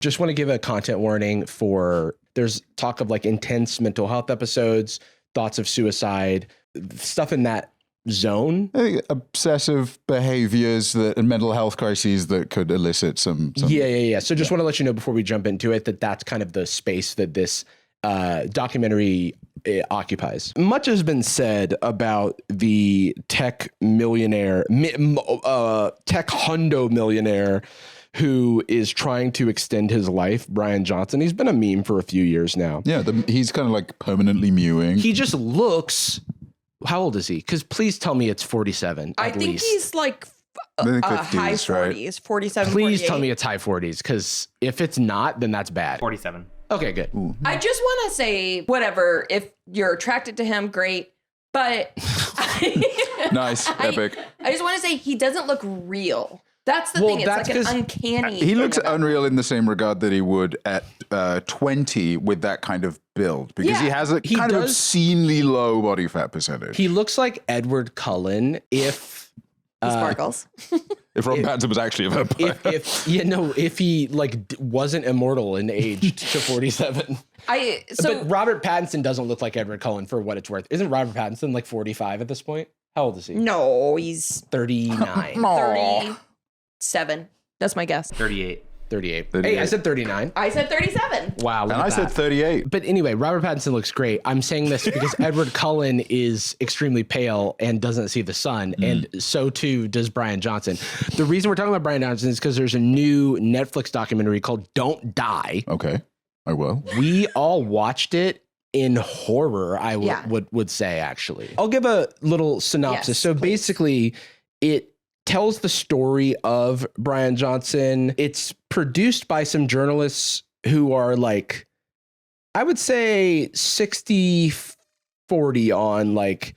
Just want to give a content warning for there's talk of like intense mental health episodes, thoughts of suicide, stuff in that zone. I think obsessive behaviors and mental health crises that could elicit some. Yeah. So just want to let you know before we jump into it that that's kind of the space that this documentary occupies. Much has been said about the tech millionaire, tech hundo millionaire who is trying to extend his life, Brian Johnson. He's been a meme for a few years now. Yeah, he's kind of like permanently mewing. He just looks... How old is he? Because please tell me it's 47. I think he's like high 40s, right? 47, Please 48. tell me it's high 40s, because if it's not, then that's bad. 47. Okay, good. Ooh. I just want to say, whatever, if you're attracted to him, great. But Nice, epic. I just want to say he doesn't look real. That's the thing. It's like an uncanny. He looks unreal in the same regard that he would at 20 with that kind of build, because he has a kind of obscenely low body fat percentage. He looks like Edward Cullen if he sparkles. If Robert Pattinson was actually a vampire. If he like wasn't immortal and aged to 47. But Robert Pattinson doesn't look like Edward Cullen for what it's worth. Isn't Robert Pattinson like 45 at this point? How old is he? No, he's 39. 37. That's my guess. 38. 38. Hey, I said 39. I said 37. Wow. And I said 38. But anyway, Robert Pattinson looks great. I'm saying this because Edward Cullen is extremely pale and doesn't see the sun. And so too does Brian Johnson. The reason we're talking about Brian Johnson is because there's a new Netflix documentary called Don't Die. Okay, I will. We all watched it in horror, I would say, actually. I'll give a little synopsis. Yes, so basically, it tells the story of Brian Johnson. It's produced by some journalists who are like, I would say 60-40 on like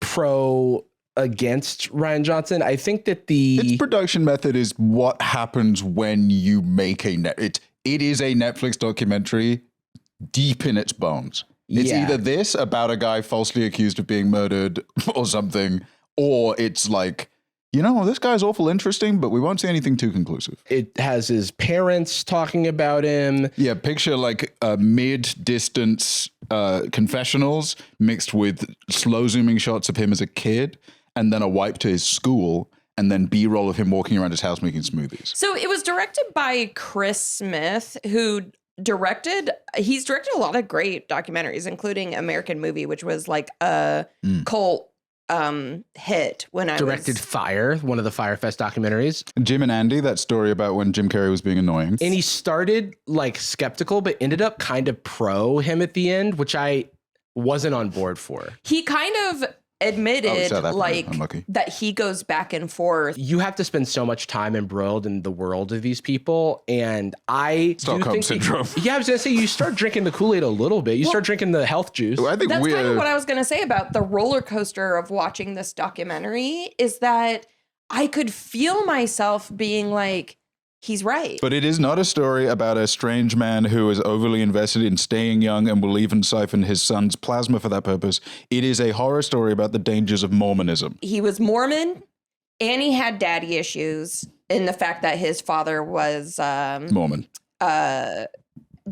pro against Rian Johnson. I think that its production method is what happens when you make it is a Netflix documentary deep in its bones. It's either this about a guy falsely accused of being murdered or something, or it's like, this guy's awful interesting, but we won't say anything too conclusive. It has his parents talking about him. Yeah, picture like mid-distance confessionals mixed with slow zooming shots of him as a kid, and then a wipe to his school, and then B-roll of him walking around his house making smoothies. So it was directed by Chris Smith, he's directed a lot of great documentaries, including American Movie, which was like a cult hit when I directed Fire, one of the Fyre Fest documentaries. Jim and Andy, that story about when Jim Carrey was being annoying. And he started like skeptical, but ended up kind of pro him at the end, which I wasn't on board for. He kind of admitted that he goes back and forth. You have to spend so much time embroiled in the world of these people, and Stockholm syndrome. I was gonna say you start drinking the Kool-Aid a little bit. You start drinking the health juice. I think that's kind of what I was gonna say about the roller coaster of watching this documentary, is that I could feel myself being like, he's right. But it is not a story about a strange man who is overly invested in staying young and will even siphon his son's plasma for that purpose. It is a horror story about the dangers of Mormonism. He was Mormon, and he had daddy issues in the fact that his father was Mormon.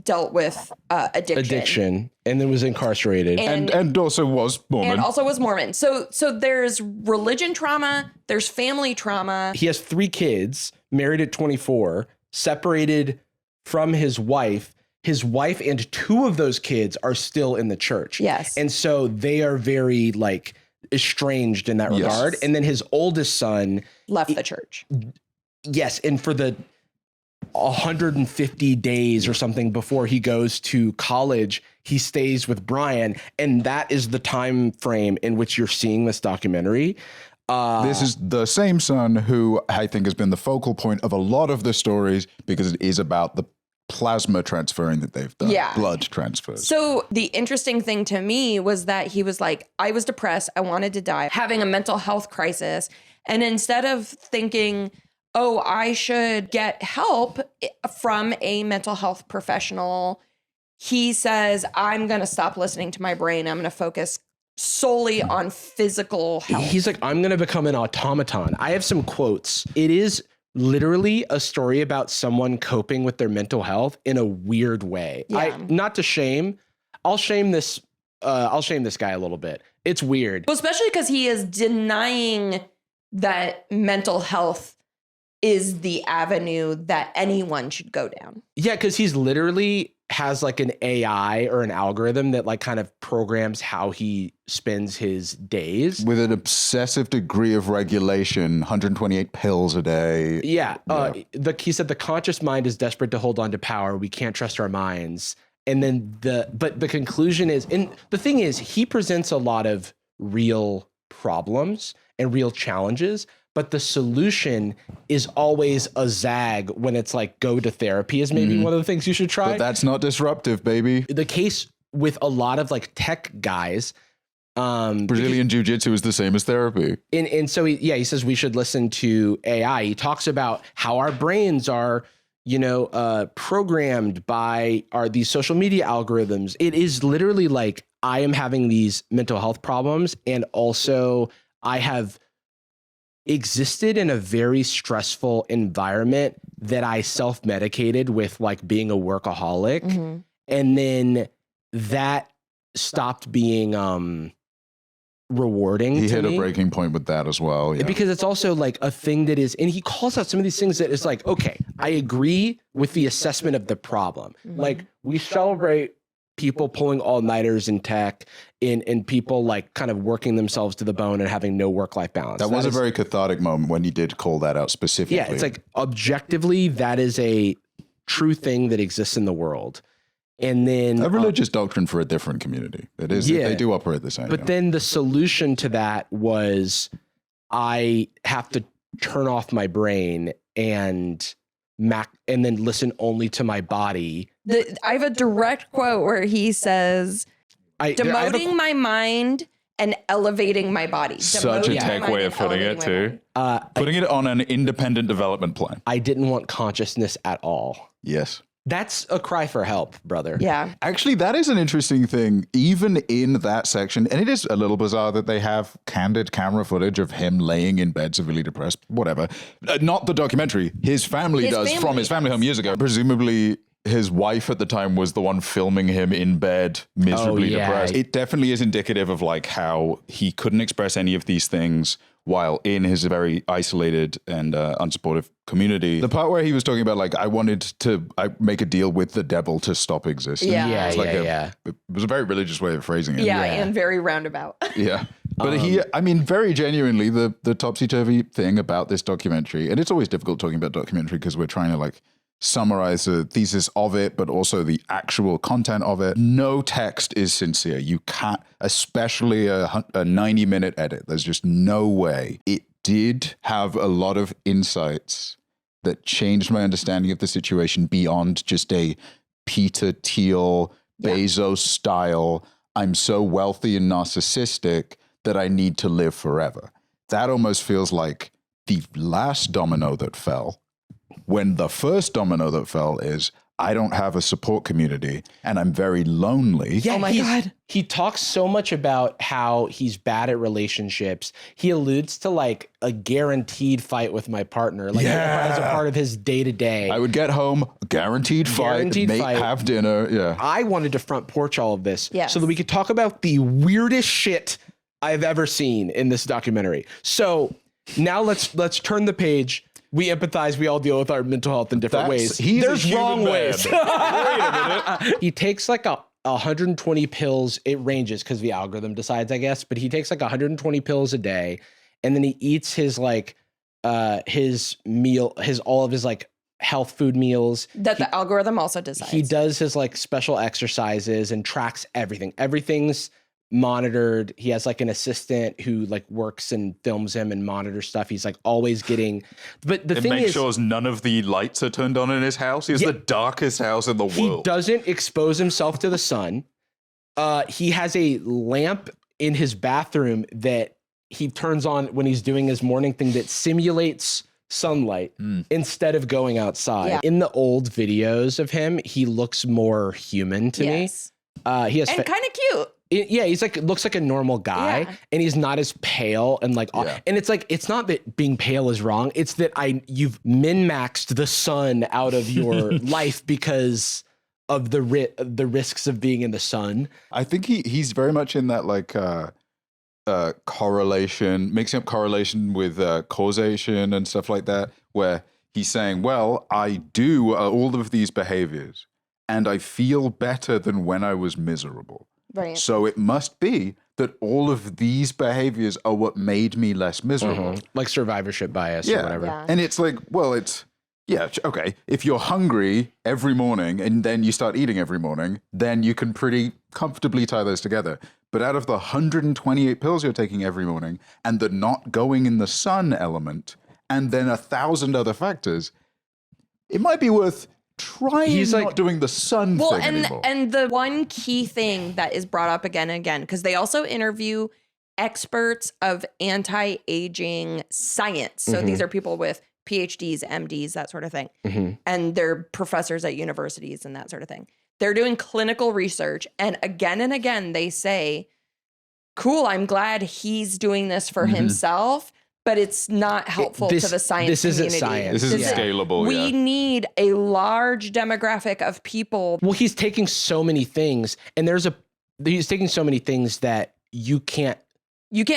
Dealt with addiction, and then was incarcerated, and also was Mormon. So there's religion trauma, there's family trauma. He has 3 kids, married at 24, separated from his wife. His wife and 2 of those kids are still in the church. Yes. And so they are very like estranged in that regard. And then his oldest son left the church. Yes. And for the 150 days or something before he goes to college, he stays with Brian. And that is the time frame in which you're seeing this documentary. This is the same son who I think has been the focal point of a lot of the stories, because it is about the plasma transferring that they've done. Yeah. Blood transfers. So the interesting thing to me was that he was like, I was depressed. I wanted to die, having a mental health crisis. And instead of thinking, oh, I should get help from a mental health professional, he says, I'm going to stop listening to my brain. I'm going to focus solely on physical health. He's like, I'm going to become an automaton. I have some quotes. It is literally a story about someone coping with their mental health in a weird way. Yeah. Not to shame. I'll shame this guy a little bit. It's weird. Well, especially because he is denying that mental health is the avenue that anyone should go down. Yeah, because he's literally has like an AI or an algorithm that like kind of programs how he spends his days. With an obsessive degree of regulation, 128 pills a day. Yeah. He said the conscious mind is desperate to hold on to power. We can't trust our minds. And then the conclusion is, and the thing is, he presents a lot of real problems and real challenges, but the solution is always a zag when it's like go to therapy is maybe one of the things you should try. But that's not disruptive, baby. The case with a lot of like tech guys, Brazilian jiu-jitsu is the same as therapy. and so he says we should listen to AI. He talks about how our brains are, programmed by these social media algorithms. It is literally like I am having these mental health problems, and also I have existed in a very stressful environment that I self-medicated with like being a workaholic. And then that stopped being rewarding. He to hit me. a breaking point with that as well. Yeah. Because it's also like a thing that is, and he calls out some of these things that is like, okay, I agree with the assessment of the problem. Like we celebrate people pulling all-nighters in tech and people like kind of working themselves to the bone and having no work-life balance. That was a very cathartic moment when he did call that out specifically. Yeah, it's like objectively, that is a true thing that exists in the world. And then a religious doctrine for a different community. It is, they do operate the same. But then the solution to that was I have to turn off my brain and then listen only to my body. I have a direct quote where he says, demoting my mind and elevating my body. Such a tech way of putting it too. Putting it on an independent development plan. I didn't want consciousness at all. Yes. That's a cry for help, brother. Yeah. Actually, that is an interesting thing, even in that section. And it is a little bizarre that they have candid camera footage of him laying in bed, severely depressed, whatever. Not the documentary. His family from his family home years ago. Presumably, his wife at the time was the one filming him in bed, miserably depressed. It definitely is indicative of like how he couldn't express any of these things while in his very isolated and unsupportive community. The part where he was talking about like, I wanted to make a deal with the devil to stop existing. Yeah. It was a very religious way of phrasing it. Yeah, and very roundabout. Yeah. But very genuinely, the topsy-turvy thing about this documentary, and it's always difficult talking about documentary because we're trying to like summarize the thesis of it, but also the actual content of it. No text is sincere. You can't, especially a 90-minute edit. There's just no way. It did have a lot of insights that changed my understanding of the situation beyond just a Peter Thiel, Bezos style, I'm so wealthy and narcissistic that I need to live forever. That almost feels like the last domino that fell, when the first domino that fell is, I don't have a support community and I'm very lonely. Yeah, oh my God. He talks so much about how he's bad at relationships. He alludes to like a guaranteed fight with my partner, like as a part of his day to day. I would get home, guaranteed fight, have dinner. Yeah. I wanted to front porch all of this Yes. so that we could talk about the weirdest shit I've ever seen in this documentary. So now let's turn the page. We empathize. We all deal with our mental health in different ways. There's wrong ways. Wait a minute. He takes like 120 pills. It ranges because the algorithm decides, I guess. But he takes like 120 pills a day, and then he eats his like his all of his like health food meals. That the algorithm also decides. He does his like special exercises and tracks everything. Everything's monitored. He has like an assistant who like works and films him and monitors stuff. He's like always getting, but the thing is, makes sure none of the lights are turned on in his house. He has the darkest house in the world. He doesn't expose himself to the sun. He has a lamp in his bathroom that he turns on when he's doing his morning thing that simulates sunlight instead of going outside. Yeah. In the old videos of him, he looks more human to me. He has and kind of cute. He's like looks like a normal guy, and he's not as pale and like. And it's like it's not that being pale is wrong. It's that you've min-maxed the sun out of your life because of the risks of being in the sun. I think he's very much in that like correlation, mixing up correlation with causation and stuff like that, where he's saying, well, I do all of these behaviors and I feel better than when I was miserable. Right. So it must be that all of these behaviors are what made me less miserable. Like survivorship bias or whatever. Yeah. And it's like, well, okay. If you're hungry every morning and then you start eating every morning, then you can pretty comfortably tie those together. But out of the 128 pills you're taking every morning and the not going in the sun element, and then 1,000 other factors, it might be worth trying not doing the sun thing anymore. And the one key thing that is brought up again and again, because they also interview experts of anti-aging science. So these are people with PhDs, MDs, that sort of thing. And they're professors at universities and that sort of thing. They're doing clinical research. And again, they say, cool, I'm glad he's doing this for himself, but it's not helpful to the science community. Isn't science. This isn't scalable. We need a large demographic of people. Well, he's taking so many things, and he's taking so many things that you can't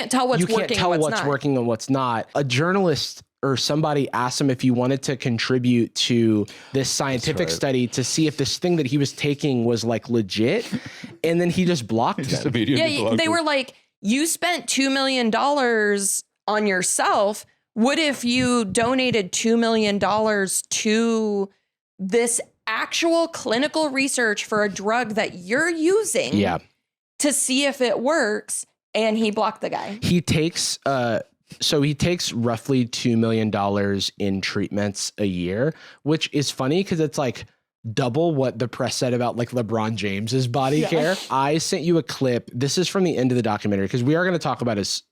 tell what's working and what's not. A journalist or somebody asked him if he wanted to contribute to this scientific study to see if this thing that he was taking was like legit, and then he just blocked them. They were like, you spent $2 million on yourself. What if you donated $2 million to this actual clinical research for a drug that you're using to see if it works? And he blocked the guy. He takes roughly $2 million in treatments a year, which is funny because it's like double what the press said about like LeBron James's body care. I sent you a clip. This is from the end of the documentary because we are going to talk about his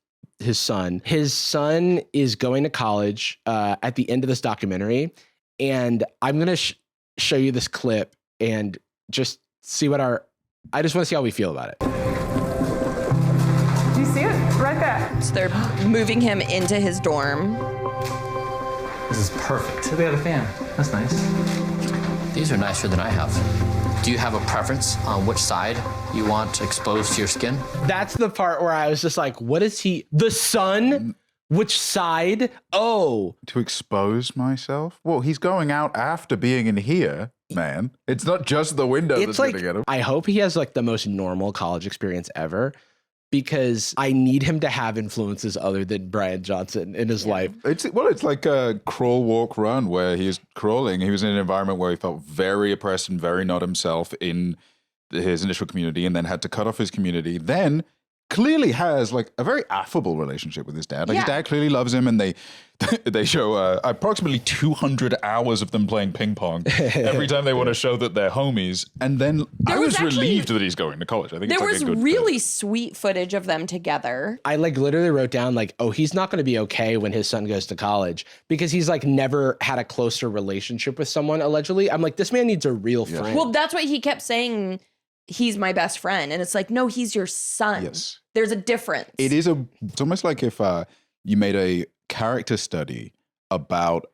son. His son is going to college at the end of this documentary, and I'm going to show you this clip and just see I just want to see how we feel about it. Do you see it? Right there. So they're moving him into his dorm. This is perfect. So they have a fan. That's nice. These are nicer than I have. Do you have a preference on which side you want exposed to your skin? That's the part where I was just like, what is he? The sun? Which side? Oh. To expose myself? Well, he's going out after being in here, man. It's not just the window that's going to get him. I hope he has like the most normal college experience ever, because I need him to have influences other than Brian Johnson in his life. It's like a crawl, walk, run, where he was crawling. He was in an environment where he felt very oppressed and very not himself in his initial community, and then had to cut off his community. Then clearly has like a very affable relationship with his dad. Like his dad clearly loves him, and they show approximately 200 hours of them playing ping pong every time they want to show that they're homies. And then I was relieved that he's going to college. I think there was really sweet footage of them together. I like literally wrote down like, oh, he's not going to be okay when his son goes to college because he's like never had a closer relationship with someone allegedly. I'm like, this man needs a real friend. Well, that's what he kept saying. He's my best friend. And it's like, no, he's your son. Yes. There's a difference. It's almost like if you made a character study about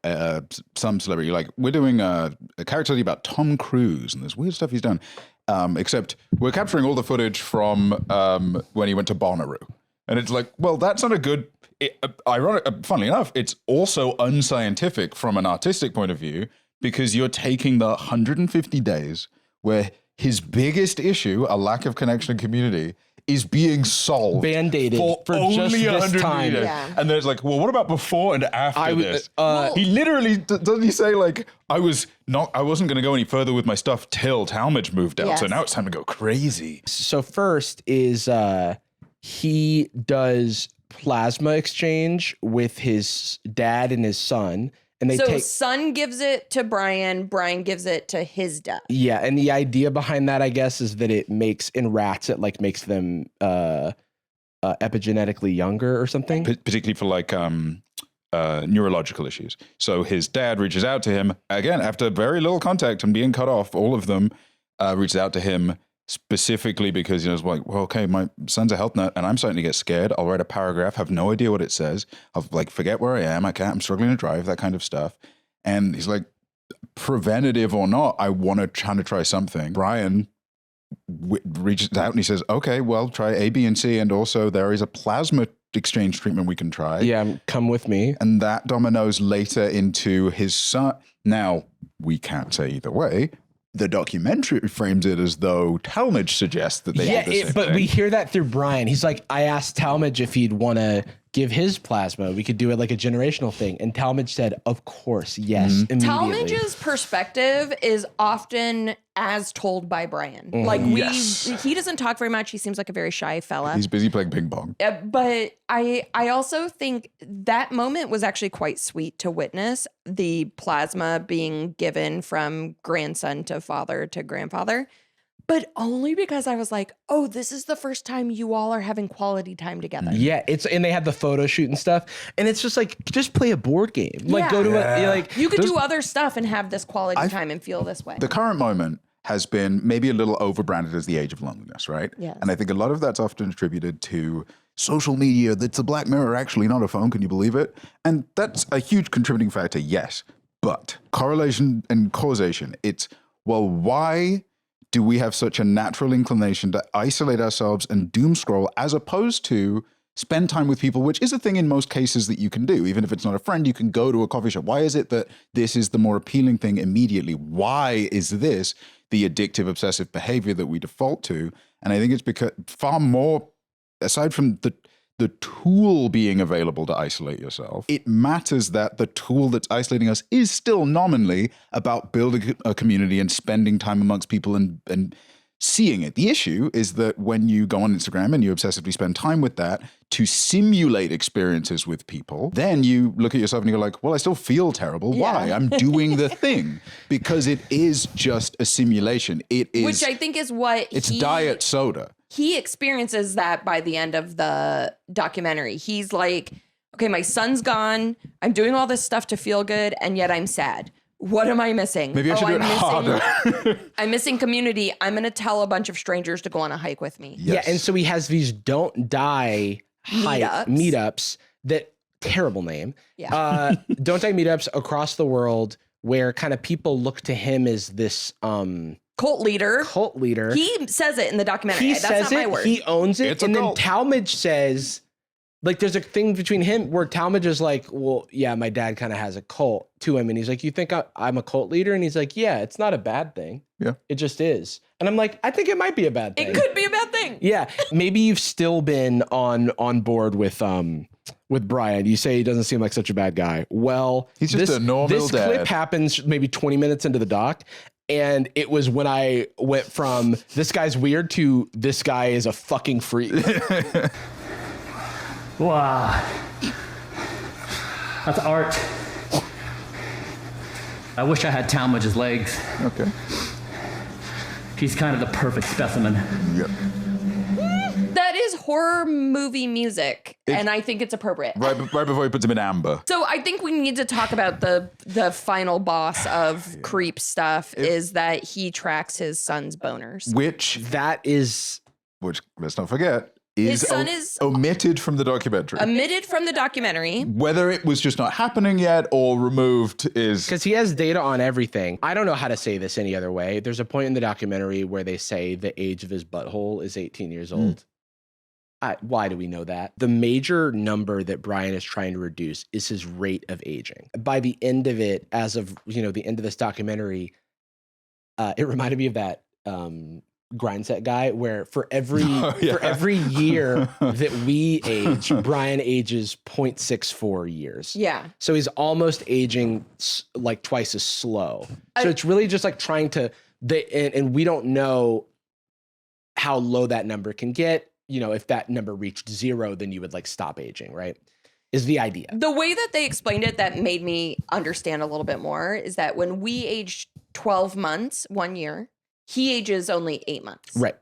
some celebrity. Like we're doing a character study about Tom Cruise and there's weird stuff he's done. Except we're capturing all the footage from when he went to Bonnaroo. And it's like, well, that's not a good... funnily enough, it's also unscientific from an artistic point of view because you're taking the 150 days where his biggest issue, a lack of connection and community, is being solved. Band-aided for only just this 100 time. years. Yeah. And there's like, well, what about before and after this? He literally, doesn't he say like, I wasn't going to go any further with my stuff till Talmadge moved out. Yes. So now it's time to go crazy. So first is he does plasma exchange with his dad and his son. And they son gives it to Brian, Brian gives it to his dad. Yeah, and the idea behind that, I guess, is that it makes in rats, it like makes them epigenetically younger or something. Particularly for like neurological issues. So his dad reaches out to him again after very little contact and being cut off. All of them reaches out to him, specifically because, it's like, well, okay, my son's a health nut and I'm starting to get scared. I'll write a paragraph, have no idea what it says. I'll like forget where I am. I'm struggling to drive, that kind of stuff. And he's like, preventative or not, I want to try something. Brian reaches out and he says, okay, well, try A, B, and C. And also there is a plasma exchange treatment we can try. Yeah, come with me. And that dominoes later into his son. Now, we can't say either way. The documentary frames it as though Talmadge suggests that they did the same but thing. we hear that through Brian. He's like, I asked Talmadge if he'd want to give his plasma. We could do it like a generational thing. And Talmadge said, of course, yes, immediately. Talmadge's perspective is often as told by Brian. Like he doesn't talk very much. He seems like a very shy fella. He's busy playing ping pong. But I also think that moment was actually quite sweet to witness, the plasma being given from grandson to father to grandfather. But only because I was like, oh, this is the first time you all are having quality time together. Yeah, and they had the photo shoot and stuff. And it's just like, just play a board game. Like go to You could do other stuff and have this quality time and feel this way. The current moment has been maybe a little overbranded as the age of loneliness, right? Yes. And I think a lot of that's often attributed to social media. That's a black mirror, actually, not a phone. Can you believe it? And that's a huge contributing factor, yes. But correlation and causation, it's, well, why do we have such a natural inclination to isolate ourselves and doom scroll as opposed to spend time with people, which is a thing in most cases that you can do. Even if it's not a friend, you can go to a coffee shop. Why is it that this is the more appealing thing immediately? Why is this the addictive, obsessive behavior that we default to? And I think it's because far more, aside from the tool being available to isolate yourself, it matters that the tool that's isolating us is still nominally about building a community and spending time amongst people and seeing it. The issue is that when you go on Instagram and you obsessively spend time with that to simulate experiences with people, then you look at yourself and you're like, well, I still feel terrible. Yeah. Why? I'm doing the thing. Because it is just a simulation. It is. Which I think is what it's diet soda. He experiences that by the end of the documentary. He's like, okay, my son's gone. I'm doing all this stuff to feel good, and yet I'm sad. What am I missing? Maybe I should do it harder. I'm missing community. I'm going to tell a bunch of strangers to go on a hike with me. Yes. Yeah, and so he has these don't die meetups that, terrible name. Yeah. Don't die meetups across the world where kind of people look to him as this Cult leader. He says it in the documentary. He That's says not my it. word. He owns it. It's a and then cult. Talmadge says, like, there's a thing between him where Talmadge is like, well, yeah, my dad kind of has a cult to him. And he's like, you think I'm a cult leader? And he's like, yeah, it's not a bad thing. Yeah. It just is. And I'm like, I think it might be a bad thing. It could be a bad thing. Yeah. Maybe you've still been on board with Brian. You say he doesn't seem like such a bad guy. Well, He's just a normal This dad. clip happens maybe 20 minutes into the doc. And it was when I went from this guy's weird to this guy is a fucking freak. Wow. That's art. I wish I had Talmadge's legs. Okay. He's kind of the perfect specimen. Yep. That is horror movie music, and I think it's appropriate. Right before he puts him in amber. So I think we need to talk about the final boss of creep stuff is that he tracks his son's boners. Which, let's not forget, His son is omitted from the documentary. omitted from the documentary. Whether it was just not happening yet or removed is... Because he has data on everything. I don't know how to say this any other way. There's a point in the documentary where they say the age of his butthole is 18 years old. Why do we know that? The major number that Brian is trying to reduce is his rate of aging. By the end of it, as of the end of this documentary, it reminded me of that grind set guy where for every year that we age, Brian ages 0.64 years. Yeah. So he's almost aging like twice as slow. So it's really just like trying to, and we don't know how low that number can get. If that number reached 0, then you would like stop aging, right? Is the idea. The way that they explained it that made me understand a little bit more is that when we age 12 months, 1 year, he ages only 8 months. Right.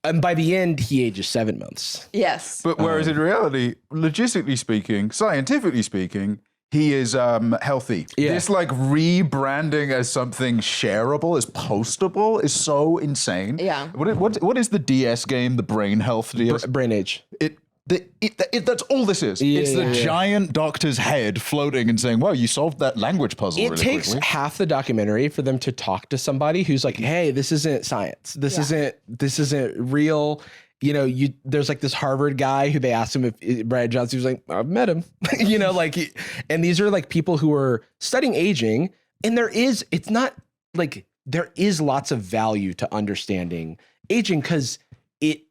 And by the end, he ages 7 months. Yes. But whereas in reality, logistically speaking, scientifically speaking, he is healthy. Yeah. This like rebranding as something shareable, as postable, is so insane. Yeah. What is the DS game? The brain health DS. Brain age. That's all this is. It's the giant doctor's head floating and saying, "Wow, you solved that language puzzle." It really takes quickly. half the documentary for them to talk to somebody who's like, "Hey, this isn't science. This isn't real." You know, there's like this Harvard guy who they asked him if Brian Johnson was like, "I've met him," you know, like, and these are like people who are studying aging, and it's not like there is lots of value to understanding aging because it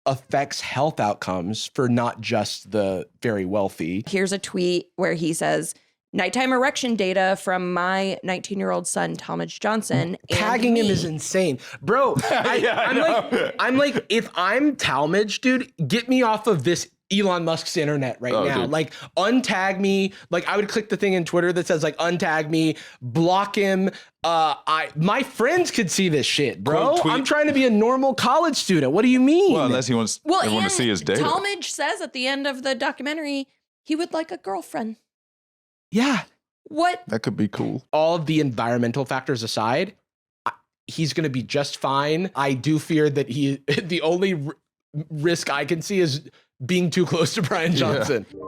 affects health outcomes for not just the very wealthy. Here's a tweet where he says, nighttime erection data from my 19-year-old son, Talmadge Johnson. Tagging him is insane. Bro, I'm like, if I'm Talmadge, dude, get me off of this Elon Musk's internet right now. Dude. Like, untag me. Like, I would click the thing in Twitter that says like untag me, block him. My friends could see this shit, bro. Quote, tweet. I'm trying to be a normal college student. What do you mean? Well, unless he wants everyone to see his data. Talmadge says at the end of the documentary, he would like a girlfriend. Yeah. What? That could be cool. All of the environmental factors aside, he's going to be just fine. I do fear that the only risk I can see is being too close to Brian Johnson. Yeah.